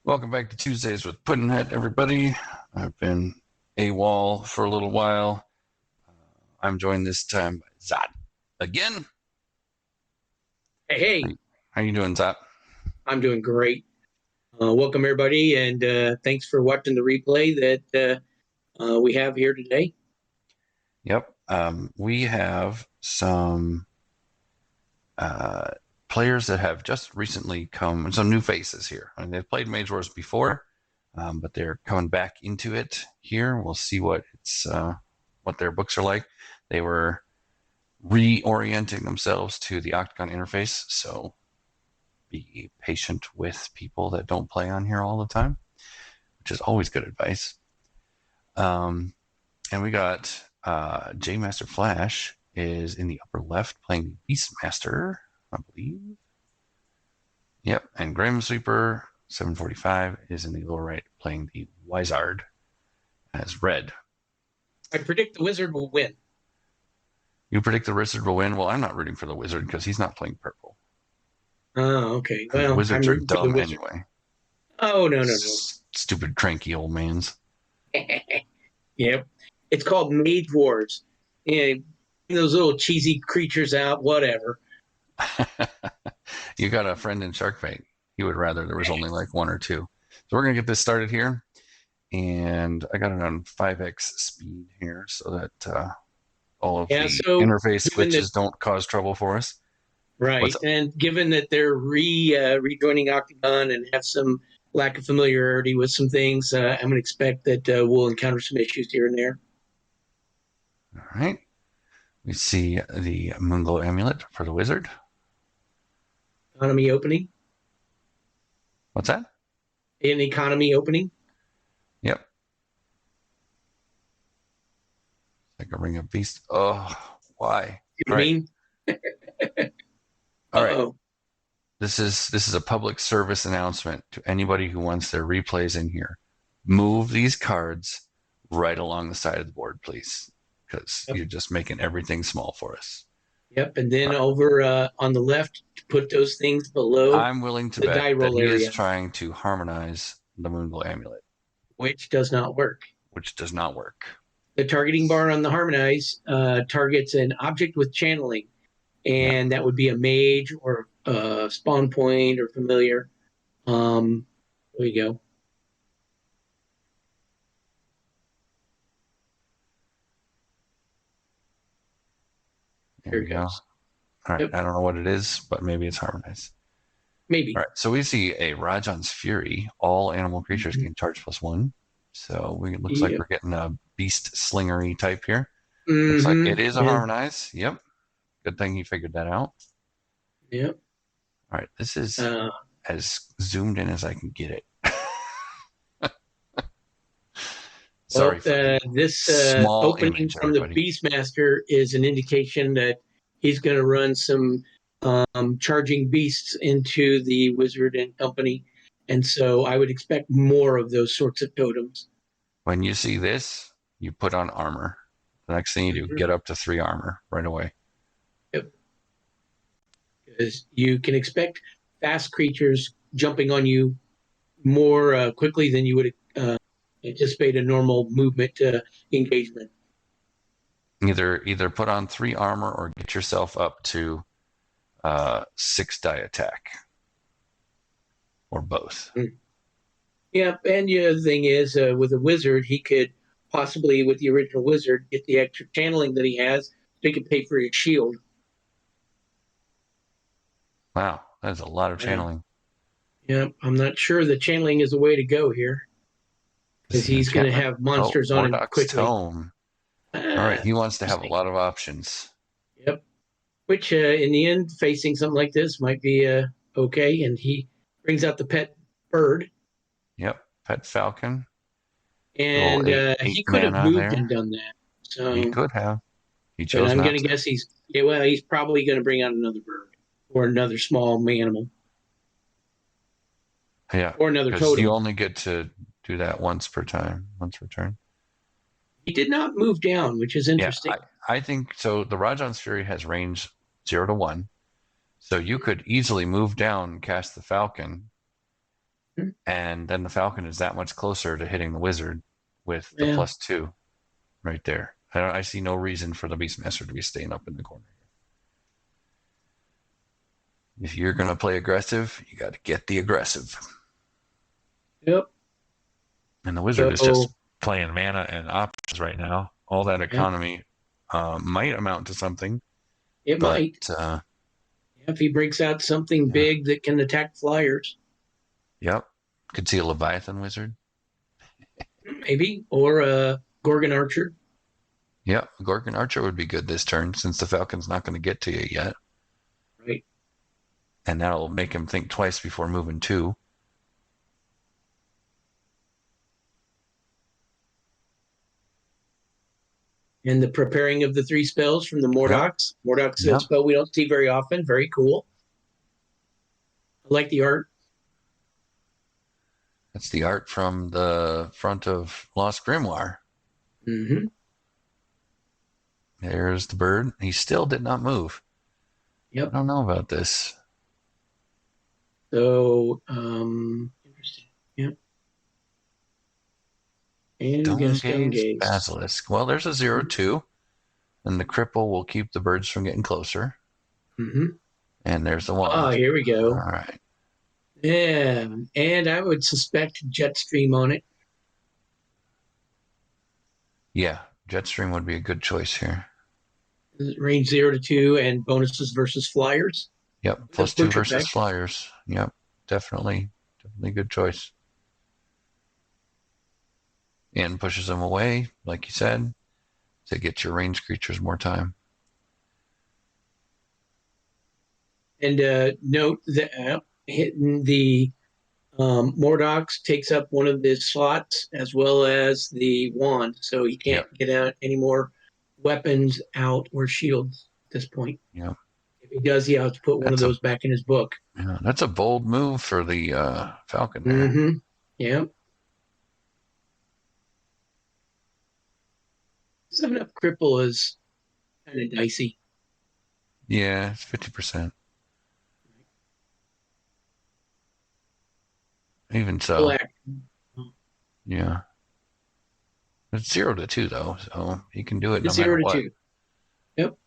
Welcome back to Tuesdays with Puddnhead, everybody. I've been AWOL for a little while. I'm joined this time by Zot again. Hey, How hey, you, how you doing, Zot? I'm doing great. Welcome, everybody, and thanks for watching the replay that we have here today. Yep. We have some uh, players that have just recently come, some new faces here. I mean, they've played Mage Wars before, but they're coming back into it here. We'll see what their books are like. They were reorienting themselves to the Octagon interface, so be patient with people that don't play on here all the time, which is always good advice. Um, and we got J Master Flash is in the upper left playing the Beastmaster, I believe. Yep, and Grim Sweeper 745 is in the lower right playing the Wizard as red. I predict the Wizard will win. You predict the Wizard will win? Well, I'm not rooting for the Wizard because he's not playing purple. Oh, okay. And Well, I'm wizards are rooting for the dumb Wizard. anyway. Oh, no. Stupid cranky old mans. Yep. It's called Mage Wars. Yeah, those little cheesy creatures out, whatever. You got a friend in Sharkbait. He would rather there was only like one or two. So we're gonna get this started here, and I got it on 5x speed here so that all of Yeah, the so interface given that, glitches don't cause trouble for us. What's right, up? and given that they're rejoining Octagon and have some lack of familiarity with some things, I'm going to expect that we'll encounter some issues here and there. All right. We see the Moonglow amulet for the wizard. Economy opening. What's that? An economy opening. Yep. Like a ring of beast. Oh, why? You know All what I right. mean? All right. Uh-oh. This is a public service announcement to anybody who wants their replays in here. Move these cards right along the side of the board, please, because Yep. you're just making everything small for us. Yep. And then All right. over on the left, put those things below I'm willing to the bet die that roll he is area, trying to harmonize the Moonglow amulet, which does not work. which does not work. The targeting bar on the harmonize targets an object with channeling, Yeah, and that would be a mage or a spawn point or familiar. There you go. there There we it go. goes. All right, Yep. I don't know what it is, but maybe it's harmonized. All Maybe. right, so we see a Rajan's Fury. All animal creatures Mm-hmm. gain charge +1. So it looks like Yep. we're getting a beast slingery type here. Looks like Mm-hmm. it is a Yeah. harmonize. Yep. Good thing he figured that out. Yep. All right, this is Uh, as zoomed in as I can get it. Sorry Well, for the this small opening image, from the everybody. Beastmaster is an indication that he's going to run some charging beasts into the Wizard and Company. And so I would expect more of those sorts of totems. When you see this, you put on armor. The next thing you do, Mhm. get up to 3 armor right away. Yep. Because you can expect fast creatures jumping on you more quickly than you would anticipate a normal movement engagement. Either put on 3 armor or get yourself up to 6 die attack, or both. Mm. Yeah, and the other thing is, with a wizard, he could possibly, with the original wizard, get the extra channeling that he has, so he could pay for his shield. Wow, that's a lot of Yeah, channeling. yeah. I'm not sure the channeling is the way to go here This because is an he's going to enchantment. have Oh, monsters on him Mordok's quickly. Tome. All right, he wants to have a Interesting. lot of options. Yep. Which, in the end, facing something like this might be okay. And he brings out the pet bird, Yep, Pet Falcon. Little and eight he could have mana moved and there. done that. He So, could have. He but chose I'm not going to to. guess he's probably going to bring out another bird or another small animal Yeah, or another because you totem. only get to do that once per time, once per turn. He did not move down, which is Yeah, interesting. I think so. The Rajan's Fury has range 0 to 1. So you could easily move down, cast the Falcon, And then the Falcon is that much closer to hitting the Wizard with the Yeah. +2 right there. I see no reason for the Beastmaster to be staying up in the corner. If you're going to play aggressive, you got to get the aggressive. Yep. And the Wizard is So just playing mana and options right now. All that yeah, economy might amount to something, it but might. If he breaks out something yeah, big that can attack flyers, yep. Could see a Leviathan Wizard. maybe, or a Gorgon Archer. Yep, Gorgon Archer would be good this turn since the Falcon's not going to get to you yet. Right. And that'll make him think twice before moving 2. And the preparing of the 3 spells from the Yep, Mordox. Mordox is a yep. spell we don't see very often. Very cool. I like the art. That's the art from the front of Lost Grimoire. Mm-hmm. There's the bird. He still did not move. I Yep. don't know about this. So interesting. Yep. And we get a Stone Stone Gaze Gaze. Basilisk. Well, there's a 0/2, and the cripple will keep the birds from getting closer. Mm-hmm. And there's the Ah, wand. here we All go. right. Yeah, and I would suspect Jetstream on it. Yeah, Jetstream would be a good choice here. Range 0 to 2 and bonuses versus flyers. Yep, The +2 push versus effect. flyers. Yep, definitely good choice. And pushes them away, like you said, to get your range creatures more time. And note that hitting the Mordox takes up one of the slots as well as the wand, so he can't Yep, get out any more weapons out or shields at this point. yep. If he does, he has to put one of That's a those back in his book. yeah, that's a bold move for the Falcon there. Mm-hmm. Yeah. 7-up cripple is kind of dicey. Yeah, it's 50%. Even so, Black. yeah. It's 0/2 though, so he can do it no It's matter 0 to what. 2. Yep.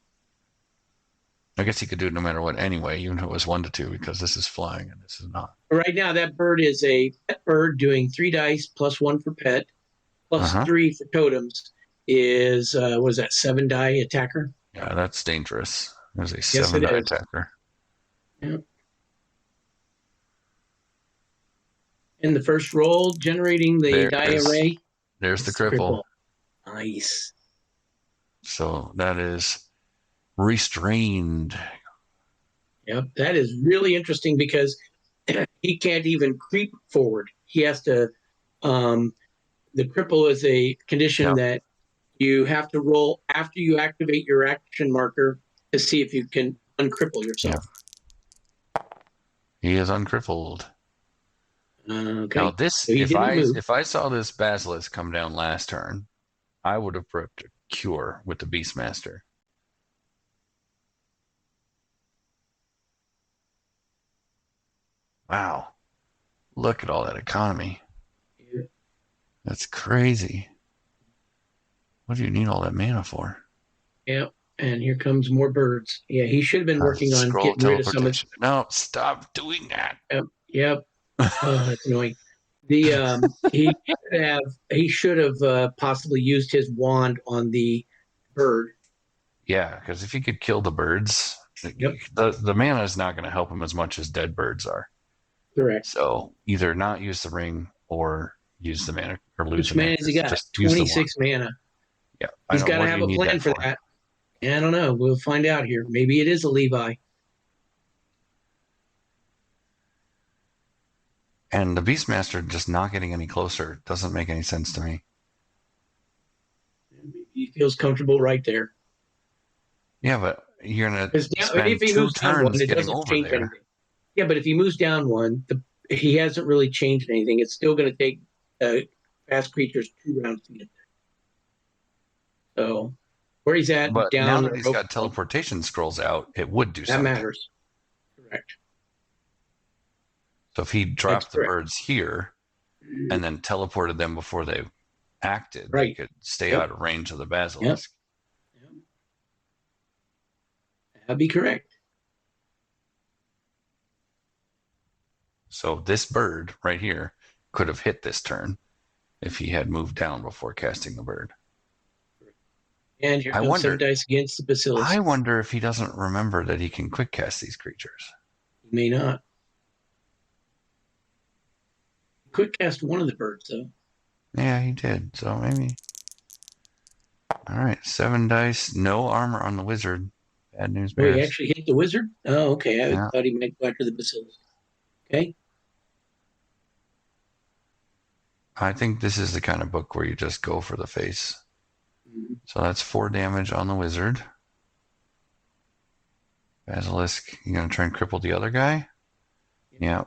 I guess he could do it no matter what anyway, even if it was 1/2, because this is flying and this is not. Right now, that bird is a pet bird doing 3 dice +1 for pet, plus Uh-huh. 3 for totems. Is what is that, 7 die attacker? Yeah, that's dangerous. There's a Yes, seven it die is. attacker. Yep. In the first roll, generating the die There's array. there's the It's the cripple. cripple. Nice. So that is restrained. Yep. That is really interesting because he can't even creep forward. He has to. Um, the cripple is a condition Yep. that you have to roll after you activate your action marker to see if you can uncripple Yeah. yourself. He is uncrippled. Now Okay. this So he if didn't I move. if I saw this basilisk come down last turn, I would have prepped a cure with the Beastmaster. Wow. Look at all that economy. That's crazy. What do you need all that mana for? Yeah. And here comes more birds. Yeah, he should have been working on Scroll getting rid of some of. teleportation. No, stop doing that. Yep. Yep. Oh, that's annoying. The he should have possibly used his wand on the bird. Yeah, because if he could kill the birds, Yep. the mana is not going to help him as much as dead birds are. Correct. So either not use the ring or use the mana or lose Which the mana. mana has he got? Just use the wand. 26 mana. Yeah, I He's don't. got to What do have you a need plan that for for? that. I don't know. We'll find out here. Maybe it is a Levi. And the Beastmaster just not getting any closer doesn't make any sense to me. Maybe he feels comfortable right there. Yeah, but you're gonna Because if spend he two moves down one, turns it getting doesn't over change there. anything. Yeah, but if he moves down one, he hasn't really changed anything. It's still going to take fast creatures 2 rounds to get there. So where he's at, But now down that or he's over, got teleportation scrolls out, it would do that something. matters. Correct. So if he That's dropped the correct. birds here and then teleported them before they acted, they Right. could stay Yep. out of range of the Yep. basilisk. Yep. That'd be correct. So this bird right here could have hit this turn if he had moved down before casting the bird. And here I comes 7 wonder dice against the I basilisk. wonder if he doesn't remember that he can quick cast these creatures. You may not. Quick cast one of the birds, though. Yeah, he did. So maybe. All right, 7 dice, no armor on the wizard. Bad news Oh, he bears. actually hit the wizard? Oh, okay. I Yeah, thought he might go after the basilisk. Okay. I think this is the kind of book where you just go for the face. Mm-hmm. So that's 4 damage on the wizard. Basilisk, you gonna try and cripple the other guy? Yeah.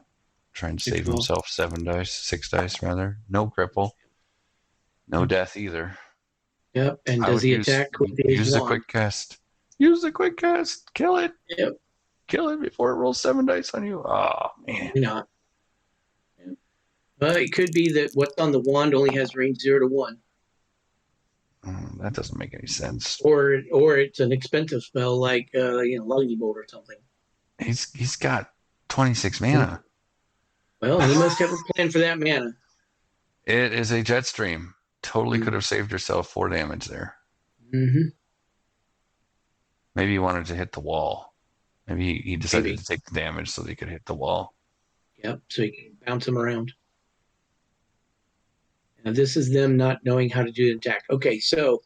Trying to save himself 7 dice, 6 dice rather. No cripple. No death either. Yep. And I does would he attack with his use the wand? quick cast. Use the quick cast. Kill it. Yep. Kill it before it rolls 7 dice on you. Oh man. Why not? Yep. It could be that what's on the wand only has range 0 to 1. That doesn't make any sense. Or it's an expensive spell like lightning bolt or something. He's got 26 mana. Well, he must have a plan for that mana. It is a jet stream. Totally could Mm-hmm. have saved yourself 4 damage there. Mm-hmm. Maybe he wanted to hit the wall. Maybe he decided Maybe. to take the damage so that he could hit the wall. Yep. So you can bounce them around. Now, this is them not knowing how to do an attack. Okay, so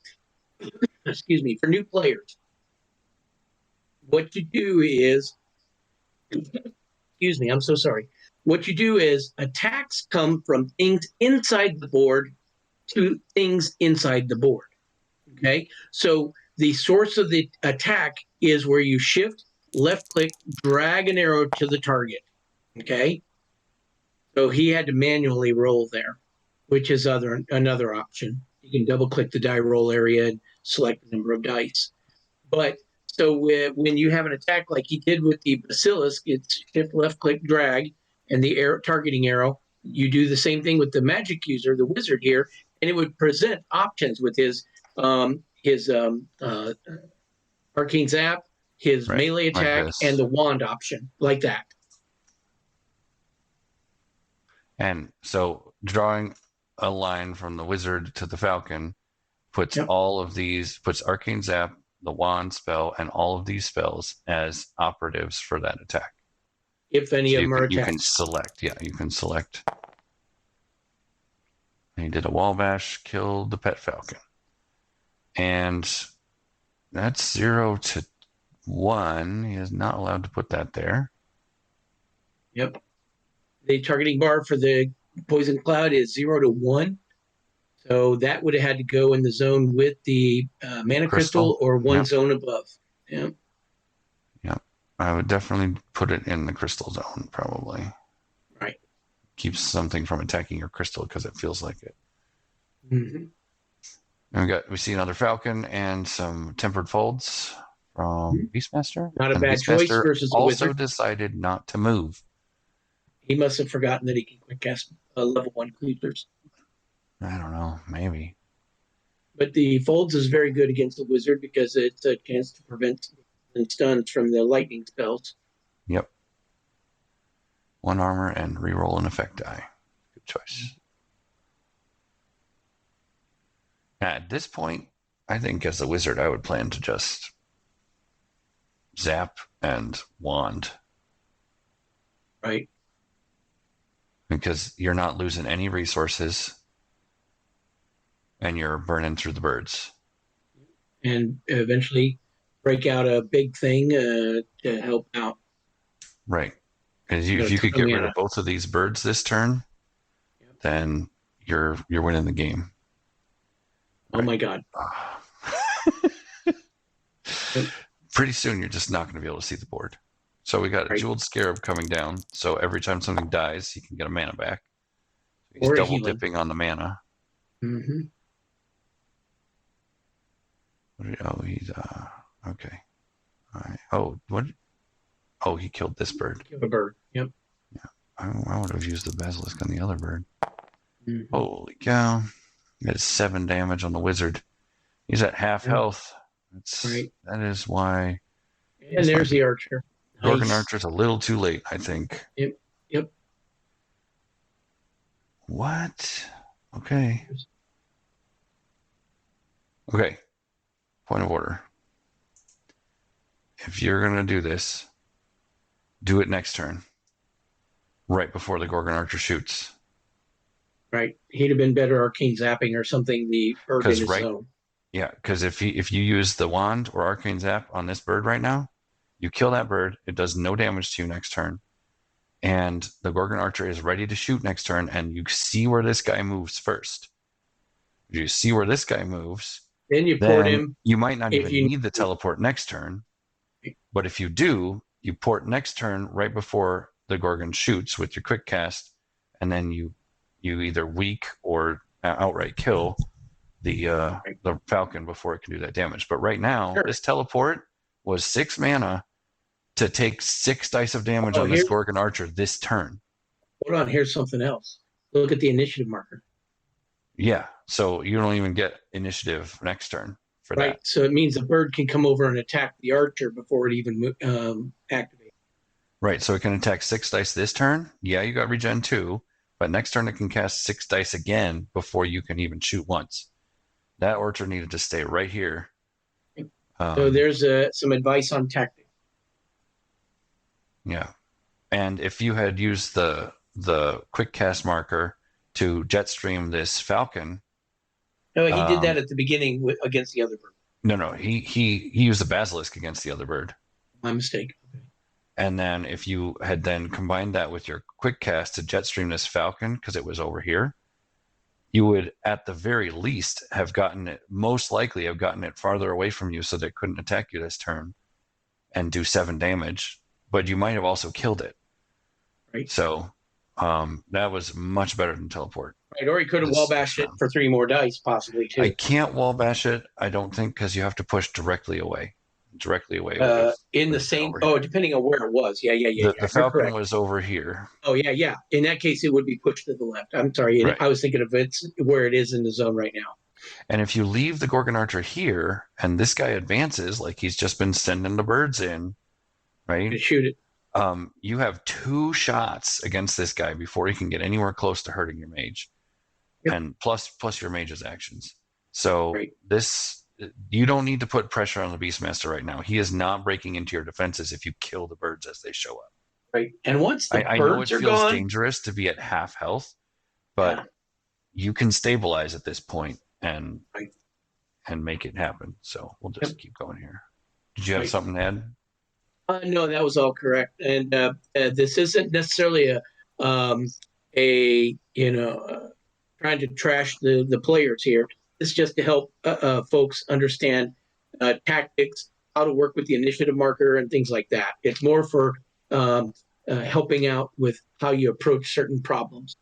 excuse me, for new players, what you do is, excuse me, I'm so sorry. What you do is attacks come from things inside the board to things inside the board. Okay, so the source of the attack is where you shift, left click, drag an arrow to the target. Okay, so he had to manually roll there, which is another option. You can double click the die roll area and select the number of dice. But so when you have an attack like he did with the basilisk, it's shift, left click, drag, and the arrow, targeting arrow. You do the same thing with the magic user, the wizard here, and it would present options with his arcane zap, his Right. melee Like attack, and this. the wand option, like that. And so drawing a line from the wizard to the falcon puts Yep. puts arcane zap, the wand spell, and all of these spells as operatives for that attack. If any So of them are you can attacks. select. Yeah, you can select. He did a wall bash, killed the pet falcon. And that's 0 to 1. He is not allowed to put that there. Yep. The targeting bar for the poison cloud is 0 to 1. So that would have had to go in the zone with the mana crystal or one Yep. zone above. Yeah. Yep. I would definitely put it in the crystal zone, probably. Right. Keeps something from attacking your crystal because it feels like it. Mm-hmm. And we see another falcon and some tempered folds from Beastmaster. Not a And bad choice Beastmaster versus the also wizard. decided not to move. He must have forgotten that he can quick cast level 1 creatures. I don't know, maybe. But the folds is very good against the wizard because it's a chance to prevent and stuns from the lightning spells. Yep. 1 armor and reroll an effect die. Good choice. At this point, I think as a wizard, I would plan to just zap and wand. Right. Because you're not losing any resources and you're burning through the birds. And eventually break out a big thing to help out. Right. Because if you could get rid of both of these birds this turn, then you're winning the game. Oh my God. Pretty soon you're just not going to be able to see the board. So we got a jeweled scarab coming down. So every time something dies, he can get a mana back. He's or double dipping on the mana. Mm-hmm. Oh, he's okay. All right. Oh, what? Oh, he killed this bird. Kill a bird. Yep. Yeah. I would have used the basilisk on the other bird. Mm-hmm. Holy cow! That is 7 damage on the wizard. He's at half Yeah, health. right. That is why And this might there's be the archer. Gorgon Nice. Archer's a little too late, I think. Yep. Yep. What? Okay. Okay. Point of order. If you're gonna do this, do it next turn, right before the Gorgon Archer shoots. Right. He'd have been better arcane zapping or something. The bird in Because his right, zone. yeah, because if you use the wand or arcane zap on this bird right now, you kill that bird. It does no damage to you next turn, and the Gorgon Archer is ready to shoot next turn. And you see where this guy moves first. If you see where this guy moves, Then you port then him you might not if even you need the teleport next turn. But if you do, you port next turn right before the Gorgon shoots with your quick cast, and then you either weak or outright kill the Falcon before it can do that damage. But right now, sure. this teleport was 6 mana to take 6 dice of damage Oh, on this here's Gorgon Archer this turn. hold on. Here's something else. Look at the initiative marker. Yeah, so you don't even get initiative next turn for Right. that. So it means the bird can come over and attack the archer before it even activates. Right, so it can attack 6 dice this turn. Yeah, you got regen 2, but next turn it can cast 6 dice again before you can even shoot once. That Archer needed to stay right here. So Um, there's some advice on tactics. yeah, and if you had used the quick cast marker to jetstream this Falcon, No, he did that um, at the beginning against the other bird. no, he used the basilisk against the other bird, My mistake. and then if you had then combined that with your quick cast to jetstream this Falcon because it was over here, you would at the very least have gotten it, most likely have gotten it farther away from you so that it couldn't attack you this turn and do 7 damage, but you might have also killed it. Right. So that was much better than teleport. Right. Or he could have wall bashed it for 3 more dice, possibly I too. can't wall bash it, I don't think, because you have to push directly away. Directly away would have In the been same. over Oh, here. depending on where it was. Yeah. The You're Falcon correct. was over here. Oh, yeah, yeah. In that case, it would be pushed to the left. I'm sorry. Right. I was thinking of it's where it is in the zone right now. And if you leave the Gorgon Archer here and this guy advances like he's just been sending the birds in, right? Shoot it. You have 2 shots against this guy before he can get anywhere close to hurting your mage. Yep. And plus your mage's actions. So right. this you don't need to put pressure on the Beastmaster right now. He is not breaking into your defenses if you kill the birds as they show up. Right. And once the I know it birds are feels gone, dangerous to be at half health, but yeah. you can stabilize at this point and right. and make it happen. So we'll just keep going here. Did you have right. something to add? No, that was all correct. And this isn't necessarily a trying to trash the players here. It's just to help folks understand tactics, how to work with the initiative marker, and things like that. It's more for helping out with how you approach certain problems.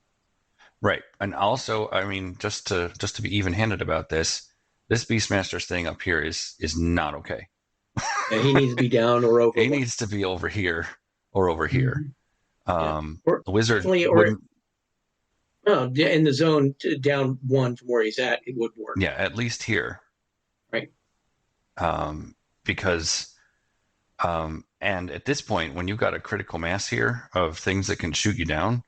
Right, and also, I mean, just to be even-handed about this Beastmaster's thing up here is not okay. He needs to be down or over. He needs to be over here or over here. Mm-hmm. Yeah. The wizard wouldn't. In the zone down 1 from where he's at, it would work. Yeah, at least here. Right. Because and at this point, when you've got a critical mass here of things that can shoot you down,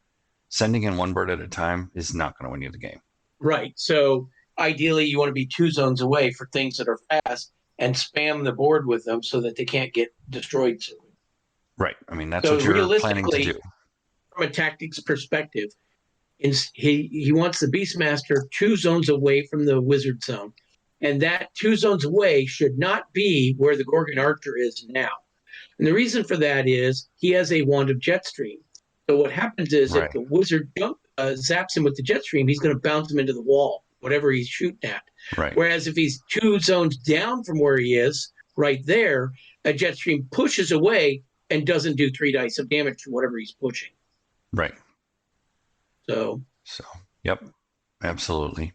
sending in 1 bird at a time is not going to win you the game. Right. So ideally, you want to be 2 zones away for things that are fast and spam the board with them so that they can't get destroyed. Right. I mean, that's what you're planning to do. From a tactics perspective, he wants the Beastmaster 2 zones away from the wizard zone. And that 2 zones away should not be where the Gorgon Archer is now. And the reason for that is he has a wand of Jetstream. So what happens is if the wizard zaps him with the Jetstream, he's going to bounce him into the wall, whatever he's shooting at. Right. Whereas if he's 2 zones down from where he is, right there, a Jetstream pushes away and doesn't do 3 dice of damage to whatever he's pushing. Right. So, yep, absolutely.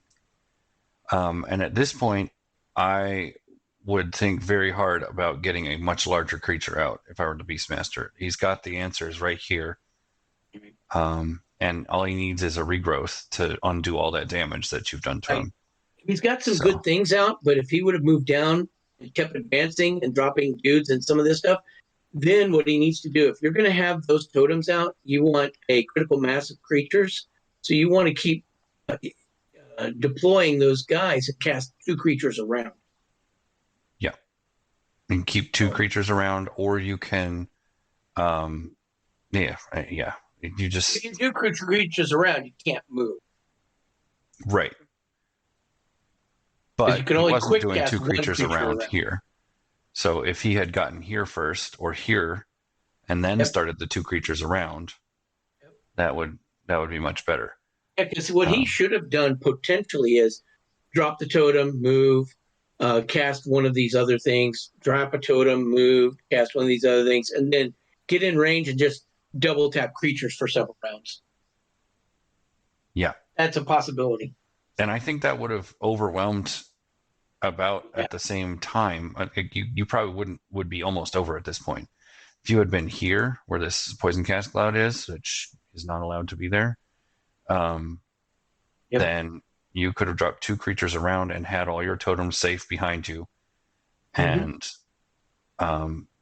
And at this point, I would think very hard about getting a much larger creature out if I were the Beastmaster. He's got the answers right here. And all he needs is a regrowth to undo all that damage that you've done to Right. him. He's got some good So, things out, but if he would have moved down and kept advancing and dropping dudes and some of this stuff, then what he needs to do, if you're going to have those totems out, you want a critical mass of creatures. So you want to keep deploying those guys and cast 2 creatures around. yeah. And keep 2 creatures around, or you can, um, yeah. You If you just, do creatures around, you can't move right. because you But can he only wasn't quick doing two cast one creatures creature around around. here. So if he had gotten here first or here and then Yep. started the 2 creatures around, Yep. that would be much better. Yeah, because what he Um, should have done potentially is drop the totem, move, cast one of these other things, drop a totem, move, cast one of these other things, and then get in range and just double tap creatures for several rounds. yeah, That's a possibility. and I think that would have overwhelmed about Yeah. at the same time. You probably would be almost over at this point if you had been here where this poison cast cloud is, which is not allowed to be there. Um, Yep. then you could have dropped 2 creatures around and had all your totems safe behind you, Mm-hmm. and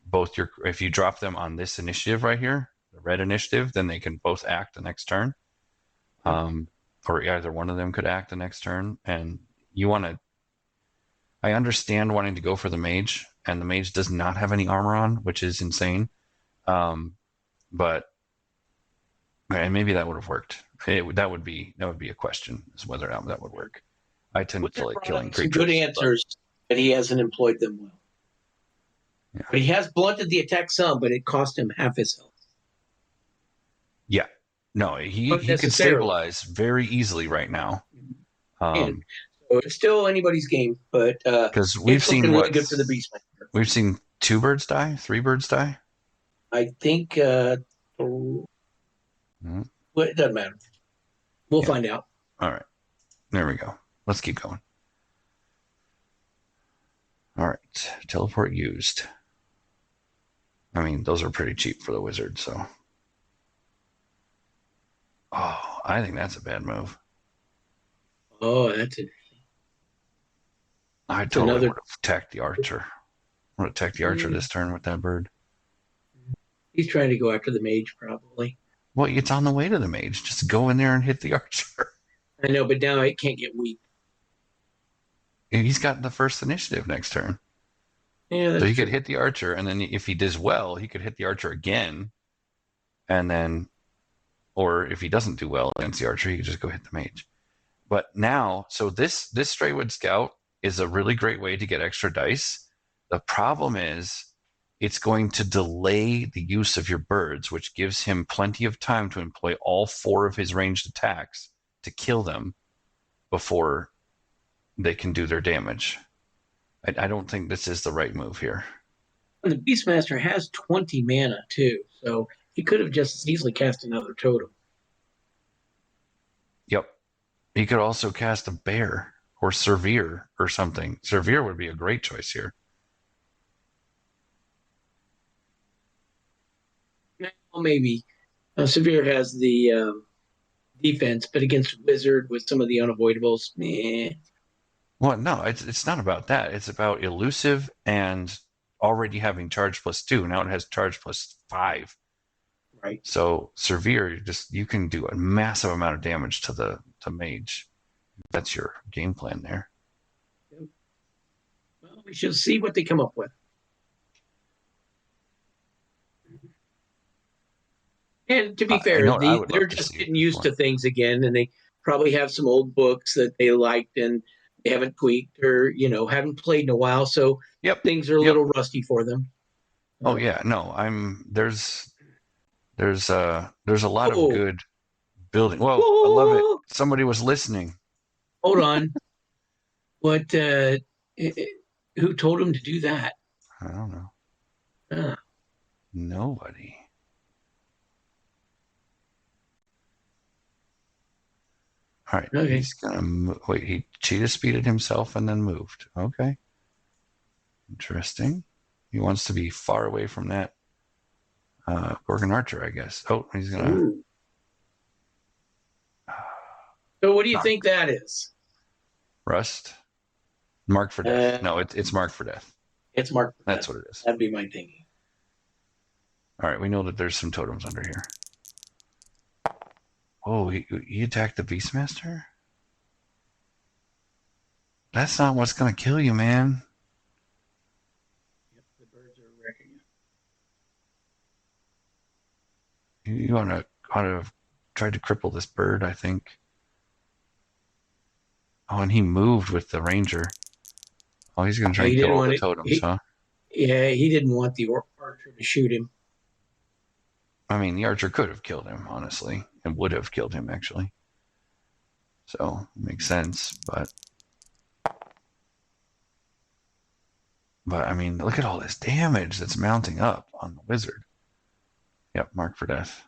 both your if you drop them on this initiative right here, the red initiative, then they can both act the next turn. Yep. Um, or either one of them could act the next turn, and you want to. I understand wanting to go for the mage, and the mage does not have any armor on, which is insane. Um, but and maybe that would have worked. That would be a question is whether or not that would work. I tend to Wizard like brought killing up some good creatures, but answers, but he hasn't employed them well. yeah, But he has blunted the attack some, but it cost him half his health. yeah, no, he could Unnecessarily. stabilize very easily right now. And Um, so it's still anybody's game, but because we've it's seen looking really good for the Beastmaster. we've seen 2 birds die, 3 birds die. I think well, Mhm. it doesn't matter. We'll Yeah. find out. All right. There we go. Let's keep going. All right. Teleport used. I mean, those are pretty cheap for the wizard, so. Oh, I think that's a bad move. Oh, that's it. I It's totally another. would have attacked the archer. I would have attacked the archer Mm, this turn with that bird. he's trying to go after the mage, probably. Well, it's on the way to the mage. Just go in there and hit the archer. I know, but now it can't get weak. He's got the first initiative next turn. Yeah, So that's he could true. hit the archer, and then if he does well, he could hit the archer again, and then, or if he doesn't do well against the archer, he could just go hit the mage. But now, so this Straywood Scout is a really great way to get extra dice. The problem is it's going to delay the use of your birds, which gives him plenty of time to employ all 4 of his ranged attacks to kill them before they can do their damage. I don't think this is the right move here. And the Beastmaster has 20 mana too, so he could have just as easily cast another totem. Yep. He could also cast a bear or Servier or something. Servier would be a great choice here. Well, maybe Severe has the defense, but against Wizard with some of the unavoidables, Well, no, it's not about that. It's about elusive and already having charge +2. Now it has charge +5. right. So Servier, you can do a massive amount of damage to the to mage. That's your game plan there. Well, we shall see what they come up with. And to be I fair, know what I would they're love to just see at getting this used point. to things again, and they probably have some old books that they liked and they haven't tweaked or haven't played in a while, so Yep, things are a yep. little rusty for them. Oh yeah, no, I'm there's a lot of Oh, good building. Whoa, I love it. whoa, Somebody was listening. hold on. What? Who told him to do that? I don't know. Ah, Nobody. All right, okay. he's gonna wait. He cheetah speeded himself and then moved. Okay, interesting. He wants to be far away from that Gorgon Archer, I guess. Oh, he's gonna Ooh. So what do you Not think that is? rust. Marked for death. Uh, No, it's marked for death. it's marked for That's death. what it is. That'd be my thinking. All right, we know that there's some totems under here. Oh, he attacked the Beastmaster? That's not what's going to kill you, man. Yep, the birds are wrecking You ought to try to cripple this bird, I think. Oh, and he moved with the ranger. Oh, he's going to it. try He and kill didn't all want the it. totems, huh? Yeah, he didn't want the archer to shoot him. I mean, the archer could have killed him, honestly, and would have killed him, actually. So, it makes sense, but I mean, look at all this damage that's mounting up on the wizard. Yep, mark for death.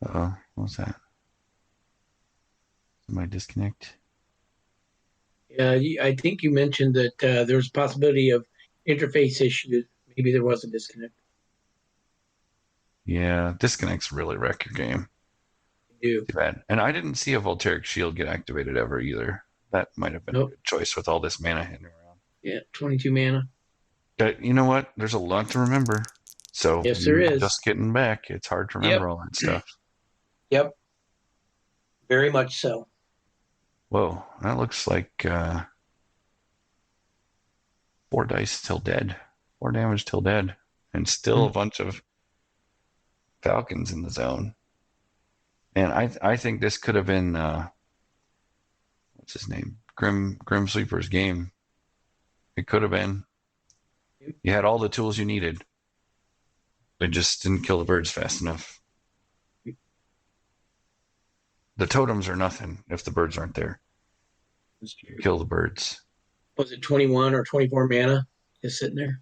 Uh-oh, what was that? Somebody disconnect? Yeah, I think you mentioned that there's a possibility of interface issues. Maybe there was a disconnect. Yeah, disconnects really wreck your game. Do. Too bad. And I didn't see a Voltaic Shield get activated ever either. That might have been a Nope. good choice with all this mana hanging around. Yeah, 22 mana. But you know what? There's a lot to remember. So Yes, there is. just getting back, it's hard to remember Yep. all that stuff. Yep. Very much so. Whoa, that looks like 4 dice till dead. 4 damage till dead. And still a bunch of Falcons in the zone. And I think this could have been what's his name? Grim Sweeper's game. It could have been. You had all the tools you needed. It just didn't kill the birds fast enough. The totems are nothing if the birds aren't there. Kill the birds. Was it 21 or 24 mana just sitting there?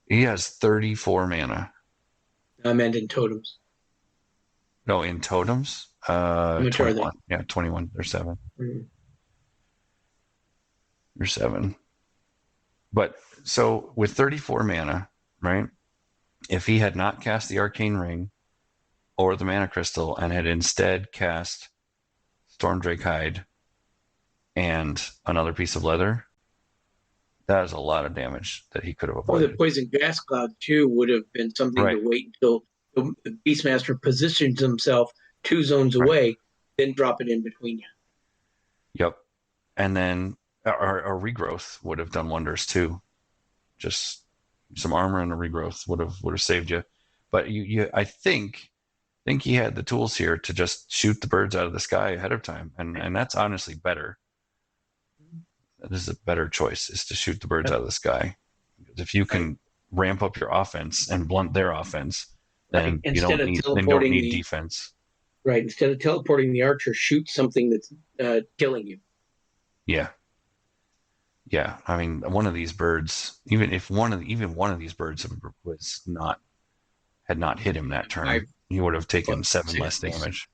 He has 34 mana. I meant in totems. No, in totems? How much are they? 21. Yeah, 21. There's 7. There's 7. But so with 34 mana, right? If he had not cast the Arcane Ring or the Mana Crystal and had instead cast Stormdrake Hide and another piece of leather, that is a lot of damage that he could have Oh, the avoided. poison gas cloud too would have been something Right. to wait until the Beastmaster positions himself 2 zones Right. away, then drop it in between you. Yep. And then our regrowth would have done wonders too. Just some armor and a regrowth would have saved you. But I think he had the tools here to just shoot the birds out of the sky ahead of time, and that's honestly better. This is a better choice, is to shoot the birds out of the sky. Because if you can ramp up your offense and blunt their offense, then you don't need defense. Right. Instead of teleporting the archer, shoot something that's killing you. Yeah. Yeah. I mean, one of these birds, even one of these birds had not hit him that turn, he would have taken 7 less damage.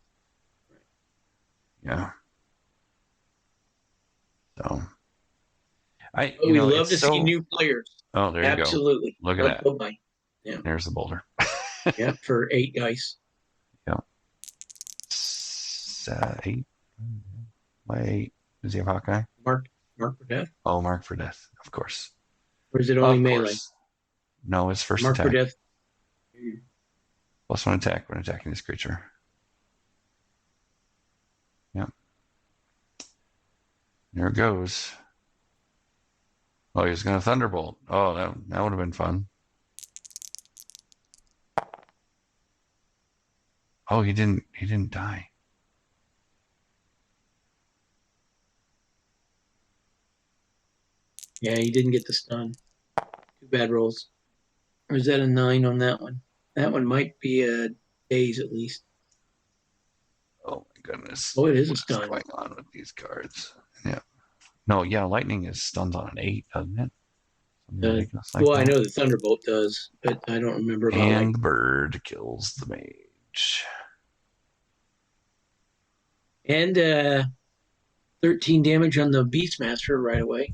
Yeah. So we love to see new players. Oh, there you go. Absolutely. Look at that. Yeah. There's the boulder. Yeah, for 8 dice. Yeah. 8. Why 8? Does he have Hawkeye? Mark for death. Oh, mark for death, of course. Or is it only melee? Course. No, it's first mark attack. For death. +1 attack when attacking this creature. Yep. There it goes. Oh, he's going to Thunderbolt. Oh, that would have been fun. Oh, he didn't die. Yeah, he didn't get the stun. 2 bad rolls. Or is that a 9 on that one? That one might be a daze at least. Oh my goodness. Oh, it is a stun. What's going on with these cards? Yeah. No, yeah, lightning is stuns on an 8, doesn't it? I know the Thunderbolt does, but I don't remember about and the bird kills the mage. And 13 damage on the Beastmaster right away.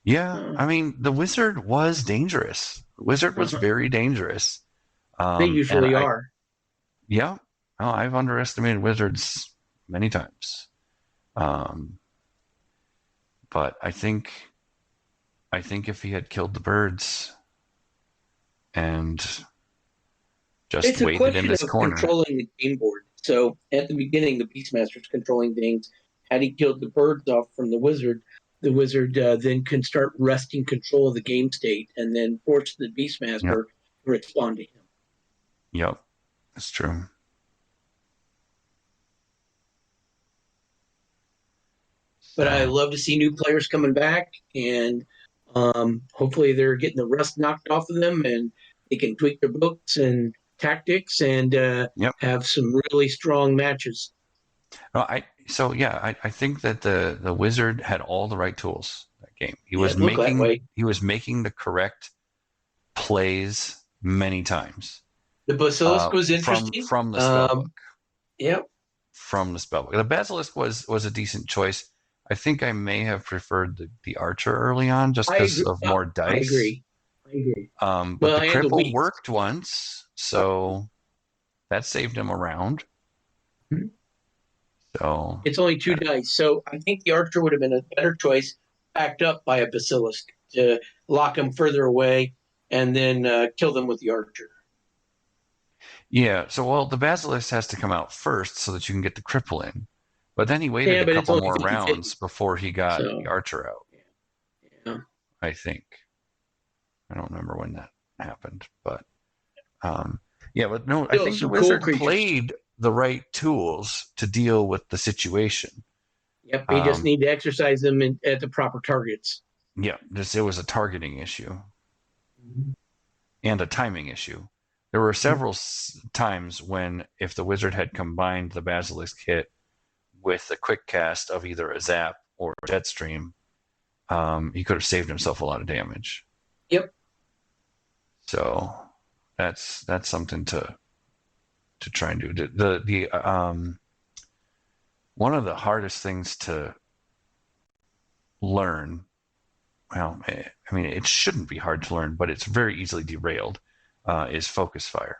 Yeah, I mean, the wizard was dangerous. The wizard was very dangerous. They And usually are. yeah, oh, I've underestimated wizards many times. Um, but I think if he had killed the birds and just It's a waited in question this of corner, controlling the game board. So at the beginning, the Beastmaster's controlling things. Had he killed the birds off from the wizard then can start wresting control of the game state and then force the yep, Beastmaster to respond to him. yep, that's true. But I So, love to see new players coming back, and hopefully they're getting the rust knocked off of them, and they can tweak their books and tactics and yep. have some really strong matches. No, so yeah, I think that the wizard had all the right tools that game. Yeah, it looked that way. He was making the correct plays many times. The basilisk was interesting. From the spell book. Yeah, From the spell book. The basilisk was a decent choice. I think I may have preferred the archer early on just I because agree. of more I dice. agree. I agree. But Well, the and the cripple wheat. worked once, so that saved him a round. So It's only two dice, so I think the archer would have been a better choice, backed up by a basilisk to lock him further away and then kill them with the archer. yeah, so well, the basilisk has to come out first so that you can get the cripple in. But then he waited Yeah, a but it's couple only more 50-50. rounds before he got the So, archer out. yeah. I think I don't remember when that happened, but um, yeah, but no, I Still think the some cool wizard creatures. played the right tools to deal with the situation. Yep, you just Um, need to exercise them at the proper targets. yeah, just it was a targeting issue Mhm. and a timing issue. There were several times when if the wizard had combined the basilisk hit with a quick cast of either a zap or a jet stream, he could have saved himself a lot of damage. Yep. So that's something to try and do. One of the hardest things to learn. Well, I mean, it shouldn't be hard to learn, but it's very easily derailed. Is focus fire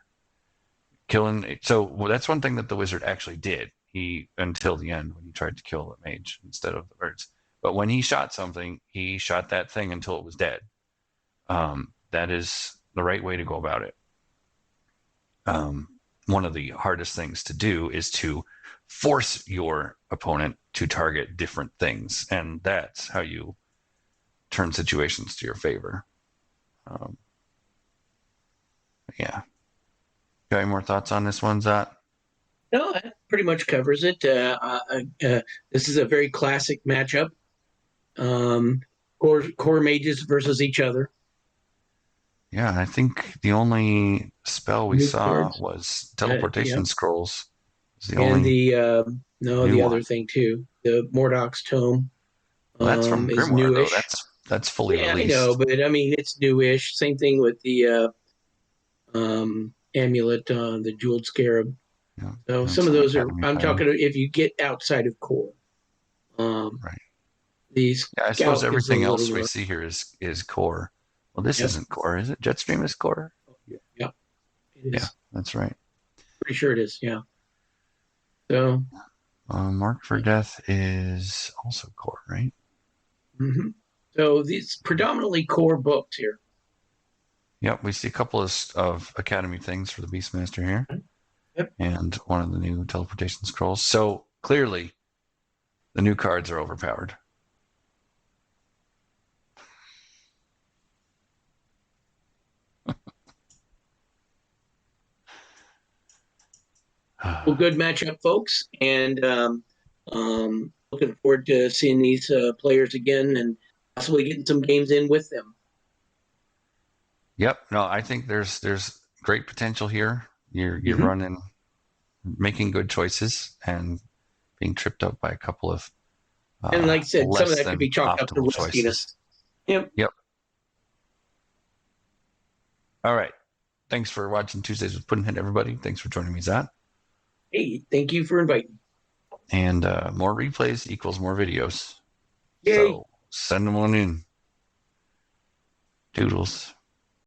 killing? So well, that's one thing that the wizard actually did. He until the end when he tried to kill the mage instead of the birds. But when he shot something, he shot that thing until it was dead. That is the right way to go about it. One of the hardest things to do is to force your opponent to target different things, and that's how you turn situations to your favor. Um, yeah. Got any more thoughts on this one, Zot? No, that pretty much covers it. This is a very classic matchup. Um, core mages versus each other. Yeah, I think the only spell we New saw cards. was Yeah, teleportation scrolls. It's the and only the no, new the one. other thing too. The Mordoc's tome Well, that's from is Grimoire, though. newish. That's fully Yeah, I know, released. but I mean it's newish. Same thing with the amulet, the jeweled scarab. Yeah, So that's some of from those are. Academy I'm Fire. talking if you get outside of core. Um, Right. the Yeah, I suppose scout is a everything else little we rough. see here is core. Well, this Yep. isn't core, is it? Jetstream is core. Yep. It Yeah, is. that's right. Pretty sure it is. Yeah. So. Mark for Death is also core, right? Mhm. So these predominantly core books here. Yep, we see a couple of Academy things for the Beastmaster here, Yep. and one of the new teleportation scrolls. So clearly, the new cards are overpowered. Well, good matchup, folks, and looking forward to seeing these players again and possibly getting some games in with them. Yep. No, I think there's great potential here. You're Mm-hmm. running, making good choices, and being tripped up by a couple of And like I said, some of less that could than be chalked up to optimal choices. rustiness. Yep. Yep. All right. Thanks for watching Tuesdays with Puddnhead, everybody. Thanks for joining me, Zach. Hey, thank you for inviting me. And more replays equals more videos. Yay. So send them on in. Doodles.